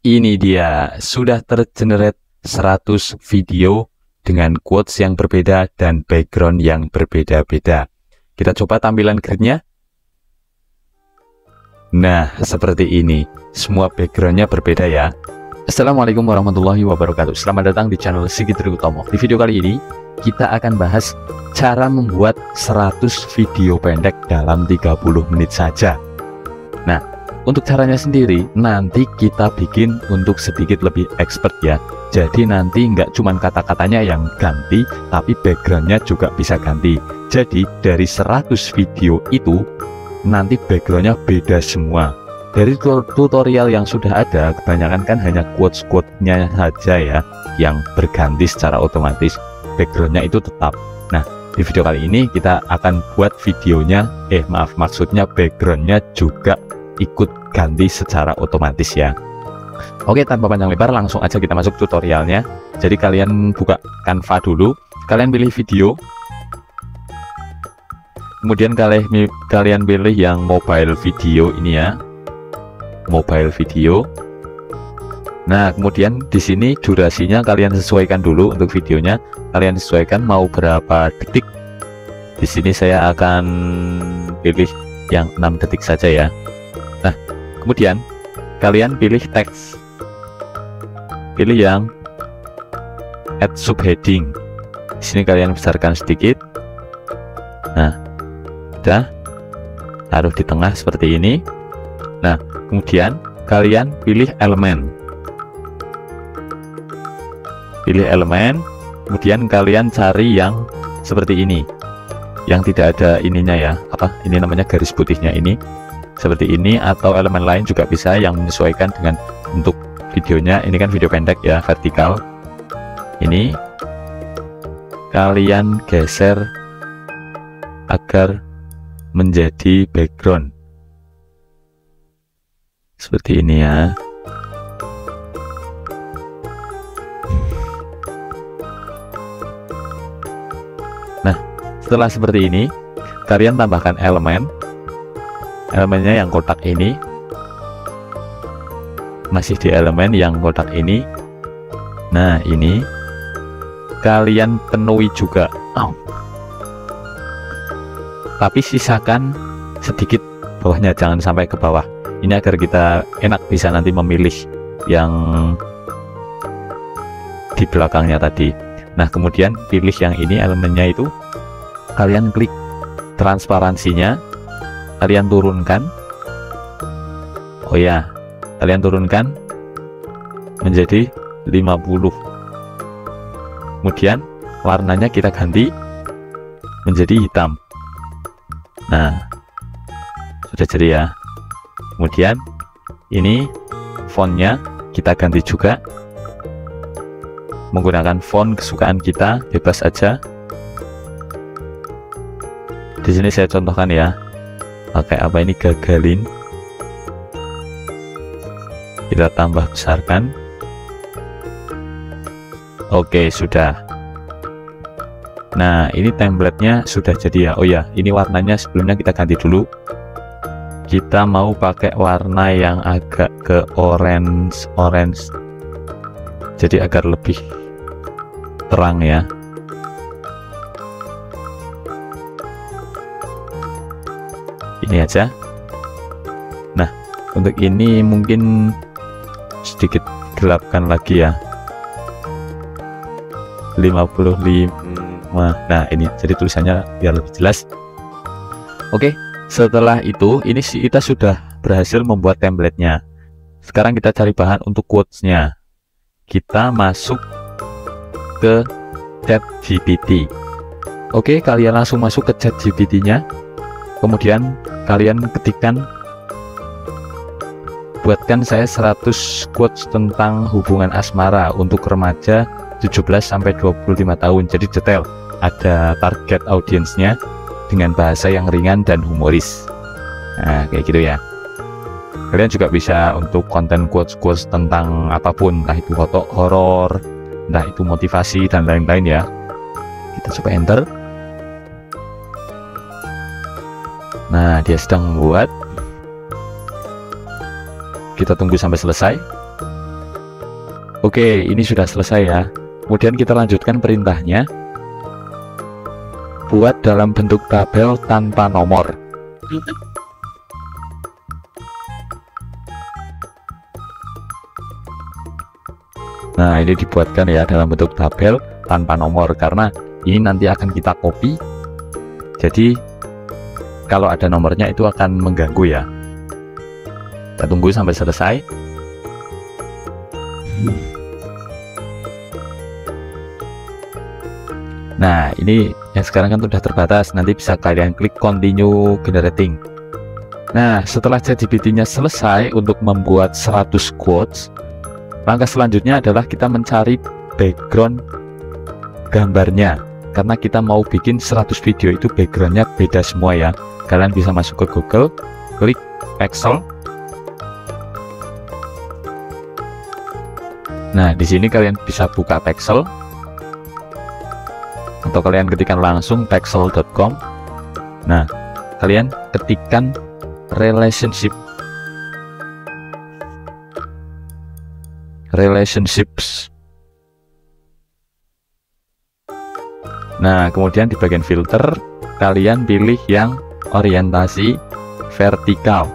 Ini dia, sudah tergenerate 100 video dengan quotes yang berbeda dan background yang berbeda-beda. Kita coba tampilan gridnya. Nah, seperti ini. Semua backgroundnya berbeda ya. Assalamualaikum warahmatullahi wabarakatuh. Selamat datang di channel Sigit Utomo. Di video kali ini, kita akan bahas cara membuat 100 video pendek dalam 30 menit saja. Nah, untuk caranya sendiri nanti kita bikin untuk sedikit lebih expert ya. Jadi nanti nggak cuman kata-katanya yang ganti, tapi backgroundnya juga bisa ganti. Jadi dari 100 video itu nanti backgroundnya beda semua. Dari tutorial yang sudah ada, kebanyakan kan hanya quotes-quotes-nya saja ya yang berganti secara otomatis, backgroundnya itu tetap. Nah, di video kali ini kita akan buat videonya, maksudnya backgroundnya juga ikut ganti secara otomatis ya. Oke, tanpa panjang lebar langsung aja kita masuk tutorialnya. Jadi kalian buka Canva dulu, kalian pilih video, kemudian kalian pilih yang mobile video ini ya, mobile video. Nah, kemudian di sini durasinya kalian sesuaikan dulu. Untuk videonya kalian sesuaikan mau berapa detik. Di sini saya akan pilih yang 6 detik saja ya. Nah, kemudian kalian pilih teks, pilih yang add subheading. Di sini kalian besarkan sedikit. Nah, udah, taruh di tengah seperti ini. Nah, kemudian kalian pilih elemen, kemudian kalian cari yang seperti ini, yang tidak ada ininya ya, ini namanya garis putihnya ini, seperti ini, atau elemen lain juga bisa yang menyesuaikan dengan bentuk videonya. Ini kan video pendek ya, vertikal. Ini kalian geser agar menjadi background seperti ini ya. Nah, setelah seperti ini kalian tambahkan elemennya yang kotak ini, masih di elemen yang kotak ini. Nah, ini kalian penuhi juga, tapi sisakan sedikit bawahnya, jangan sampai ke bawah. Ini agar kita enak bisa nanti memilih yang di belakangnya tadi. Nah, kemudian pilih yang ini, elemennya itu kalian klik transparansinya, kalian turunkan. Oh ya, kalian turunkan menjadi 50. Kemudian warnanya kita ganti menjadi hitam. Nah, sudah jadi ya. Kemudian ini fontnya kita ganti juga menggunakan font kesukaan kita, bebas aja. Di sini saya contohkan ya, pakai apa ini, Gagalin. Kita tambah besarkan. Oke, sudah. Nah, ini template-nya sudah jadi ya. Oh ya, ini warnanya sebelumnya kita ganti dulu. Kita mau pakai warna yang agak ke orange, jadi agar lebih terang ya. Ini aja. Nah, untuk ini mungkin sedikit gelapkan lagi ya, 55. Nah, ini jadi tulisannya biar lebih jelas. Oke, setelah itu ini kita sudah berhasil membuat template-nya. Sekarang kita cari bahan untuk quotes-nya. Kita masuk ke ChatGPT. Oke, kalian langsung masuk ke ChatGPT-nya. Kemudian kalian buatkan saya 100 quotes tentang hubungan asmara untuk remaja 17-25 tahun. Jadi detail, ada target audiensnya dengan bahasa yang ringan dan humoris. Nah, kayak gitu ya. Kalian juga bisa untuk konten quotes tentang apapun, entah itu foto horor, entah itu motivasi dan lain-lain ya. Kita coba enter. Nah, dia sedang membuat. Kita tunggu sampai selesai. Oke, ini sudah selesai ya. Kemudian kita lanjutkan perintahnya. Buat dalam bentuk tabel tanpa nomor. Nah, ini dibuatkan ya dalam bentuk tabel tanpa nomor, karena ini nanti akan kita copy. Jadi kalau ada nomornya itu akan mengganggu ya. Kita tunggu sampai selesai. Nah, ini yang sekarang kan sudah terbatas, nanti bisa kalian klik continue generating. Nah, setelah ChatGPT-nya selesai untuk membuat 100 quotes, langkah selanjutnya adalah kita mencari background gambarnya, karena kita mau bikin 100 video itu backgroundnya beda semua ya. Kalian bisa masuk ke Google, klik Pexel. Nah, di sini kalian bisa buka Pexel, atau kalian ketikkan langsung pexel.com. Nah, kalian ketikkan relationships. Nah, kemudian di bagian filter kalian pilih yang orientasi vertikal.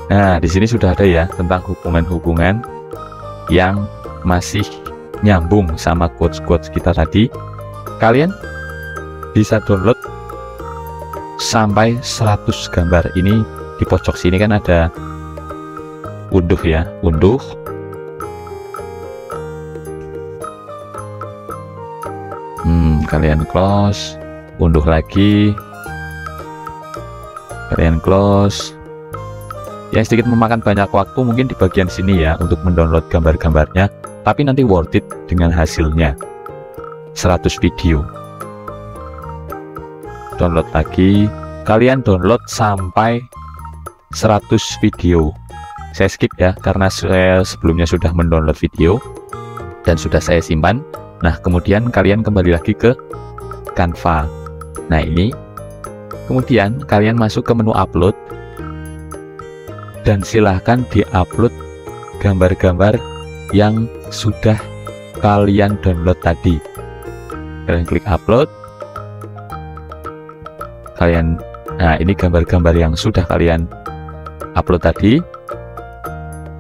Nah, di sini sudah ada ya tentang hubungan-hubungan yang masih nyambung sama quotes-quotes kita tadi. Kalian bisa download sampai 100 gambar. Ini di pojok sini kan ada unduh ya, unduh. Kalian close, unduh lagi, kalian close. Ya, sedikit memakan banyak waktu mungkin di bagian sini ya untuk mendownload gambar-gambarnya, tapi nanti worth it dengan hasilnya. 100 video. Download lagi, kalian download sampai 100 video. Saya skip ya karena saya sebelumnya sudah mendownload video dan sudah saya simpan. Nah, kemudian kalian kembali lagi ke Canva. Nah, ini kemudian kalian masuk ke menu upload dan silahkan diupload gambar-gambar yang sudah kalian download tadi. Kalian klik upload. Nah, ini gambar-gambar yang sudah kalian upload tadi.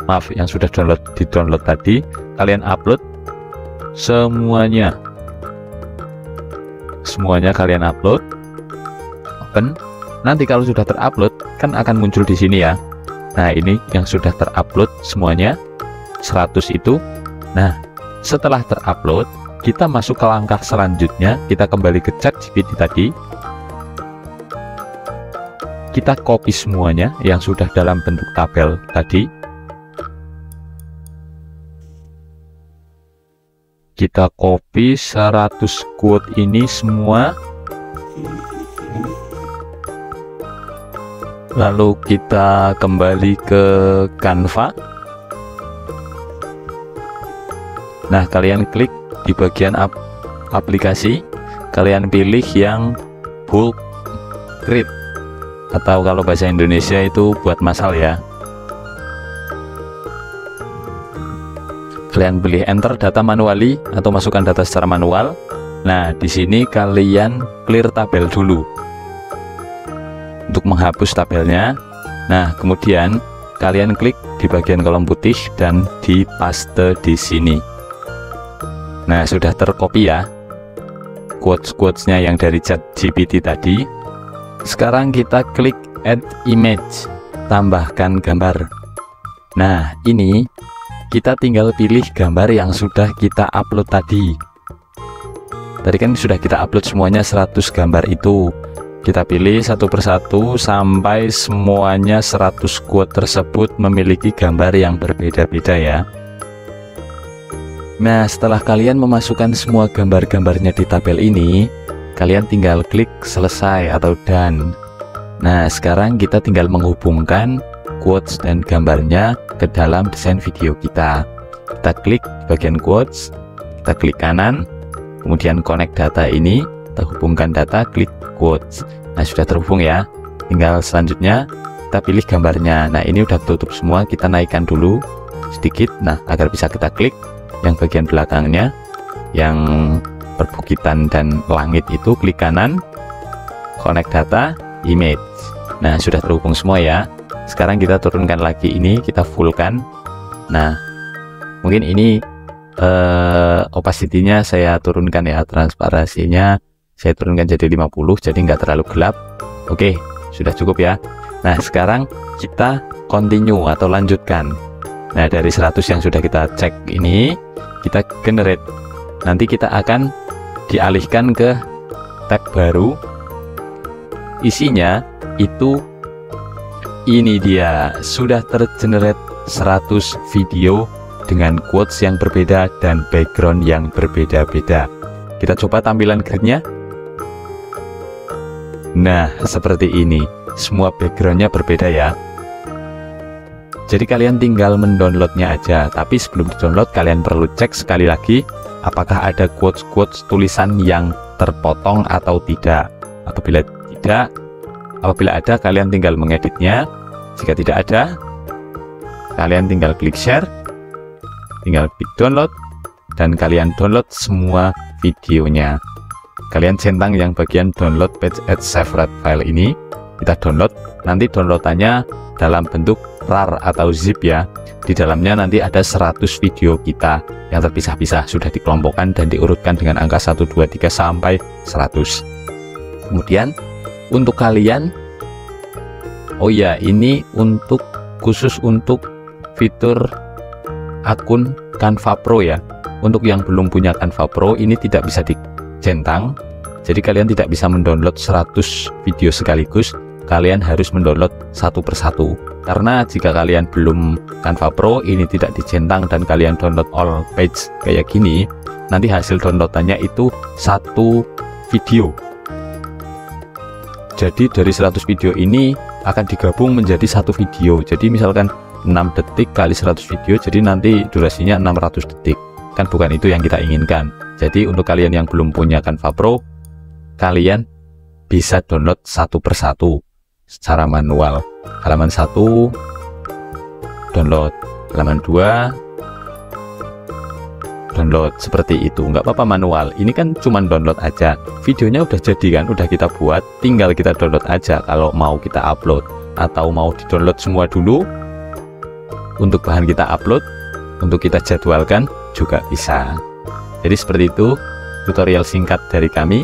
Maaf, yang sudah di-download tadi, kalian upload semuanya kalian upload, open. Nanti kalau sudah terupload kan akan muncul di sini ya. Nah, ini yang sudah terupload semuanya 100 itu. Nah, setelah terupload kita masuk ke langkah selanjutnya. Kita kembali ke ChatGPT tadi, kita copy semuanya yang sudah dalam bentuk tabel tadi. Kita copy 100 quote ini semua, lalu kita kembali ke Canva. Nah, kalian klik di bagian aplikasi, kalian pilih yang bulk grid, atau kalau bahasa Indonesia itu buat massal ya. Kalian pilih enter data manually atau masukkan data secara manual. Nah, di sini kalian clear tabel dulu untuk menghapus tabelnya. Nah, kemudian kalian klik di bagian kolom putih dan dipaste di sini. Nah, sudah tercopy ya quotes-quotesnya yang dari ChatGPT tadi. Sekarang kita klik add image, tambahkan gambar. Nah, ini kita tinggal pilih gambar yang sudah kita upload tadi. Tadi kan sudah kita upload semuanya 100 gambar itu. Kita pilih satu persatu sampai semuanya 100 quote tersebut memiliki gambar yang berbeda-beda ya. Nah, setelah kalian memasukkan semua gambar-gambarnya di tabel ini, kalian tinggal klik selesai atau done. Nah, sekarang kita tinggal menghubungkan quotes dan gambarnya ke dalam desain video kita. Kita klik di bagian quotes, kita klik kanan, kemudian connect data ini, kita hubungkan data, klik quotes. Nah, sudah terhubung ya. Tinggal selanjutnya kita pilih gambarnya. Nah, ini udah tutup semua, kita naikkan dulu sedikit, nah agar bisa kita klik yang bagian belakangnya yang perbukitan dan langit itu, klik kanan, connect data, image. Nah, sudah terhubung semua ya. Sekarang kita turunkan lagi ini, kita fullkan. Nah, mungkin ini opacity-nya saya turunkan ya, transparansinya saya turunkan jadi 50, jadi nggak terlalu gelap. Oke, sudah cukup ya. Nah, sekarang kita continue atau lanjutkan. Nah, dari 100 yang sudah kita cek ini, kita generate. Nanti kita akan dialihkan ke tab baru. Isinya itu ini dia, sudah tergenerate 100 video dengan quotes yang berbeda dan background yang berbeda-beda. Kita coba tampilan gridnya. Nah, seperti ini. Semua backgroundnya berbeda ya. Jadi kalian tinggal mendownloadnya aja. Tapi sebelum di-download, kalian perlu cek sekali lagi apakah ada quotes-quotes tulisan yang terpotong atau tidak. Apabila ada, kalian tinggal mengeditnya. Jika tidak ada, kalian tinggal klik share, tinggal klik download, dan kalian download semua videonya. Kalian centang yang bagian download page as separate file ini, kita download. Nanti downloadannya dalam bentuk RAR atau zip ya. Di dalamnya nanti ada 100 video kita yang terpisah-pisah, sudah dikelompokkan dan diurutkan dengan angka 1, 2, 3 sampai 100. Kemudian untuk kalian, oh ya, ini khusus untuk fitur akun Canva Pro ya. Untuk yang belum punya Canva Pro, ini tidak bisa dicentang. Jadi kalian tidak bisa mendownload 100 video sekaligus. Kalian harus mendownload satu persatu. Karena jika kalian belum Canva Pro, ini tidak dicentang dan kalian download all page kayak gini, nanti hasil downloadannya itu satu video. Jadi dari 100 video ini akan digabung menjadi satu video. Jadi misalkan 6 detik kali 100 video, jadi nanti durasinya 600 detik. Kan bukan itu yang kita inginkan. Jadi untuk kalian yang belum punya Canva Pro, kalian bisa download satu persatu secara manual. Halaman 1 download, halaman 2 download, seperti itu. Nggak apa-apa manual, ini kan cuman download aja. Videonya udah jadi kan, udah kita buat, tinggal kita download aja kalau mau kita upload. Atau mau di download semua dulu untuk bahan kita upload, untuk kita jadwalkan juga bisa. Jadi seperti itu tutorial singkat dari kami.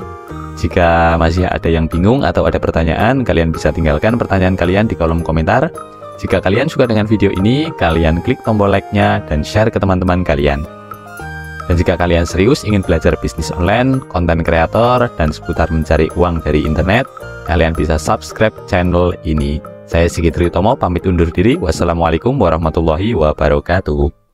Jika masih ada yang bingung atau ada pertanyaan, kalian bisa tinggalkan pertanyaan kalian di kolom komentar. Jika kalian suka dengan video ini, kalian klik tombol like-nya dan share ke teman-teman kalian. Dan jika kalian serius ingin belajar bisnis online, konten kreator, dan seputar mencari uang dari internet, kalian bisa subscribe channel ini. Saya Sigit Triutomo, pamit undur diri. Wassalamualaikum warahmatullahi wabarakatuh.